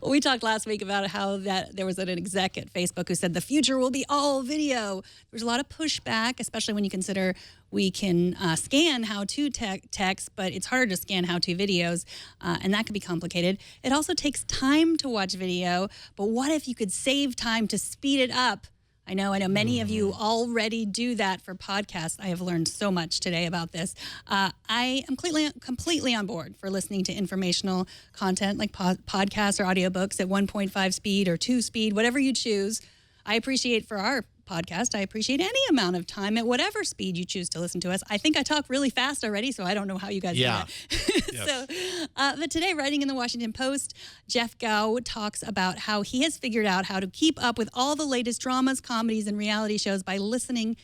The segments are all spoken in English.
We talked last week about how that there was an exec at Facebook who said the future will be all video. There's a lot of pushback, especially when you consider we can scan how-to text, but it's harder to scan how-to videos, and that can be complicated. It also takes time to watch video, but what if you could save time to speed it up? I know many of you already do that for podcasts. I have learned so much today about this. I am completely on board for listening to informational content like podcasts or audiobooks at 1.5 speed or 2 speed, whatever you choose. I appreciate for our podcast, I appreciate any amount of time at whatever speed you choose to listen to us. I think I talk really fast already, so I don't know how you guys do that. Yes. But today, writing in the Washington Post, Jeff Gao talks about how he has figured out how to keep up with all the latest dramas, comedies, and reality shows by listening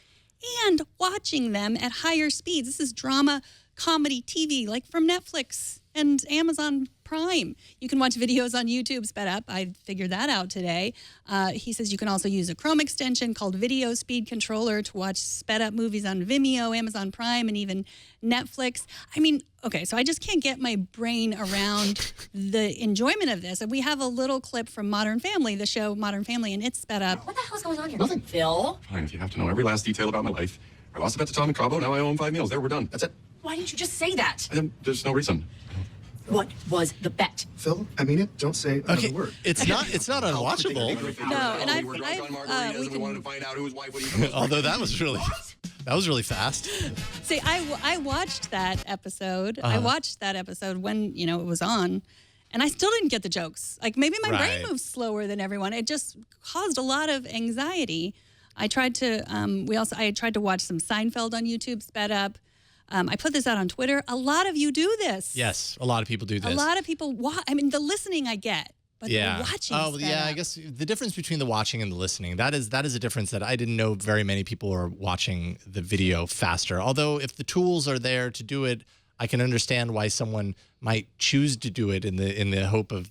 and watching them at higher speeds. This is drama, comedy, TV, like from Netflix and Amazon Prime. You can watch videos on YouTube sped up. I figured that out today. He says you can also use a Chrome extension called Video Speed Controller to watch sped up movies on Vimeo, Amazon Prime, and even Netflix. I mean, okay, so I just can't get my brain around the enjoyment of this. And we have a little clip from Modern Family, the show Modern Family, and it's sped up. What the hell's going on here? Nothing. Phil? Fine, if you have to know every last detail about my life. I lost a bet to Tom in Cabo, now I own 5 meals. There, we're done. That's it. Why didn't you just say that? There's no reason. What was the bet? Phil, I mean it. Don't say another word. It's not unwatchable. No, and we wanted to find out whose wife would eat. Although that was really fast. See, I watched that episode. I watched that episode when, it was on, and I still didn't get the jokes. Like, maybe my brain moves slower than everyone. It just caused a lot of anxiety. I tried to I tried to watch some Seinfeld on YouTube sped up. I put this out on Twitter. A lot of you do this. Yes, a lot of people do this. A lot of people I mean, the listening I get, but the watching. Oh, yeah. I guess the difference between the watching and the listening, that is a difference that I didn't know very many people are watching the video faster. Although if the tools are there to do it, I can understand why someone might choose to do it in the hope of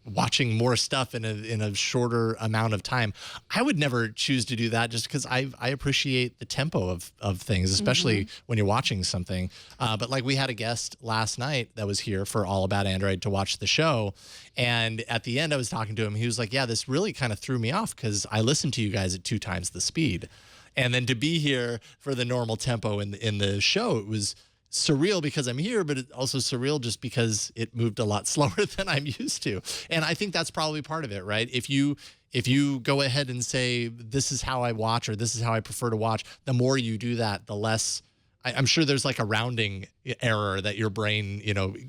watching more stuff in a shorter amount of time. I would never choose to do that just because I appreciate the tempo of things, especially when you're watching something. But like we had a guest last night that was here for All About Android to watch the show, and at the end I was talking to him. He was like, "Yeah, this really kind of threw me off because I listened to you guys at 2 times the speed, and then to be here for the normal tempo in the show, it was surreal because I'm here, but it's also surreal just because it moved a lot slower than I'm used to." And I think that's probably part of it, right? If you go ahead and say, this is how I watch or this is how I prefer to watch, the more you do that, the less, I'm sure there's like a rounding error that your brain,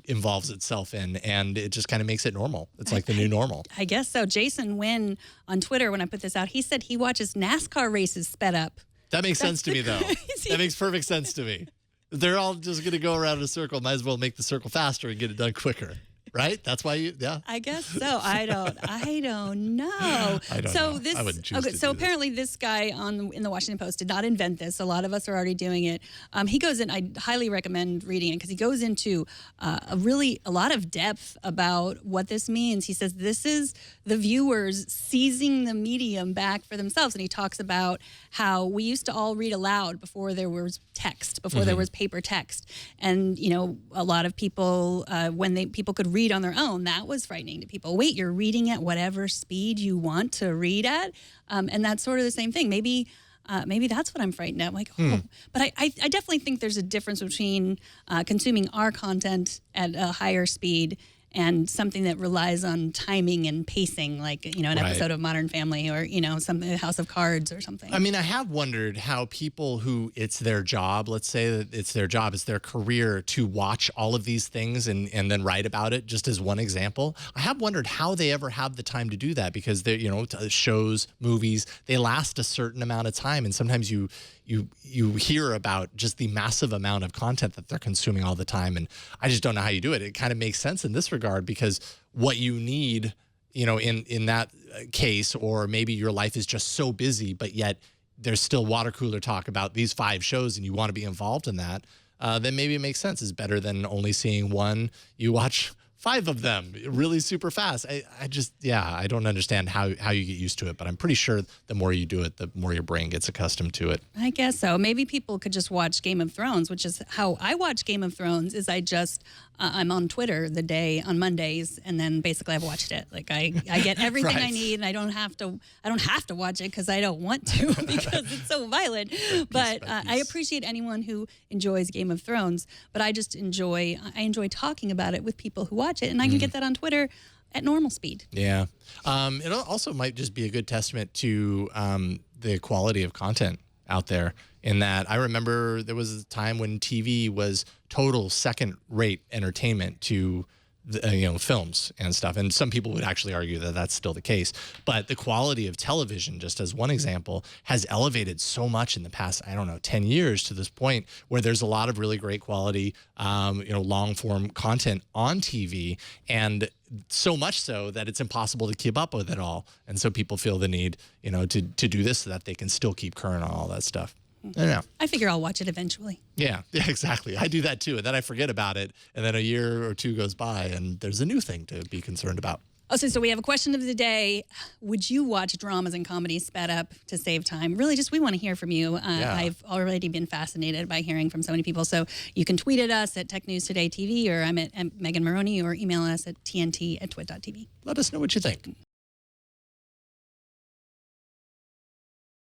involves itself in, and it just kind of makes it normal. It's like the new normal. I guess so. Jason Wynn on Twitter, when I put this out, he said he watches NASCAR races sped up. That makes sense to me, though. That makes perfect sense to me. They're all just going to go around in a circle. Might as well make the circle faster and get it done quicker. Right? That's why I guess so. I don't know. I don't know. I wouldn't choose to do apparently this guy in the Washington Post did not invent this. A lot of us are already doing it. He goes in, I highly recommend reading it because he goes into a lot of depth about what this means. He says this is the viewers seizing the medium back for themselves. And he talks about how we used to all read aloud before there was text, before there was paper text. And, a lot of people, when people could read on their own, that was frightening to people. Wait, you're reading at whatever speed you want to read at? And that's sort of the same thing. Maybe that's what I'm frightened at. I'm like, but I definitely think there's a difference between consuming our content at a higher speed and something that relies on timing and pacing, like, an episode of Modern Family or, something, House of Cards or something. I mean, I have wondered how people who it's their job, let's say that it's their job, it's their career to watch all of these things and then write about it, just as one example. I have wondered how they ever have the time to do that because they're, shows, movies, they last a certain amount of time. And sometimes you hear about just the massive amount of content that they're consuming all the time. And I just don't know how you do it. It kind of makes sense in this regard because what you need, in that case, or maybe your life is just so busy, but yet there's still water cooler talk about these 5 shows and you want to be involved in that, then maybe it makes sense. It's better than only seeing one. You watch 5 of them really super fast. I just, I don't understand how you get used to it, but I'm pretty sure the more you do it, the more your brain gets accustomed to it. I guess so. Maybe people could just watch Game of Thrones, which is how I watch Game of Thrones. Is I just I'm on Twitter the day on Mondays, and then basically I've watched it. Like I get everything I Right. need, and I don't have to watch it because I don't want to because it's so violent. But I appreciate anyone who enjoys Game of Thrones. But I enjoy talking about it with people who watch it, and I can get that on Twitter at normal speed. Yeah. It also might just be a good testament to the quality of content out there, in that I remember there was a time when TV was total second-rate entertainment to films and stuff. And some people would actually argue that that's still the case. But the quality of television, just as one example, has elevated so much in the past, 10 years, to this point where there's a lot of really great quality, long form content on TV. And so much so that it's impossible to keep up with it all. And so people feel the need, to do this so that they can still keep current on all that stuff. I don't know. I figure I'll watch it eventually. Yeah, exactly. I do that too. And then I forget about it. And then a year or two goes by and there's a new thing to be concerned about. Oh, so we have a question of the day. Would you watch dramas and comedies sped up to save time? Really, we want to hear from you. I've already been fascinated by hearing from so many people. So you can tweet at us at Tech News Today TV, or I'm at Megan Maroney, or email us at tnt@twit.tv. Let us know what you think.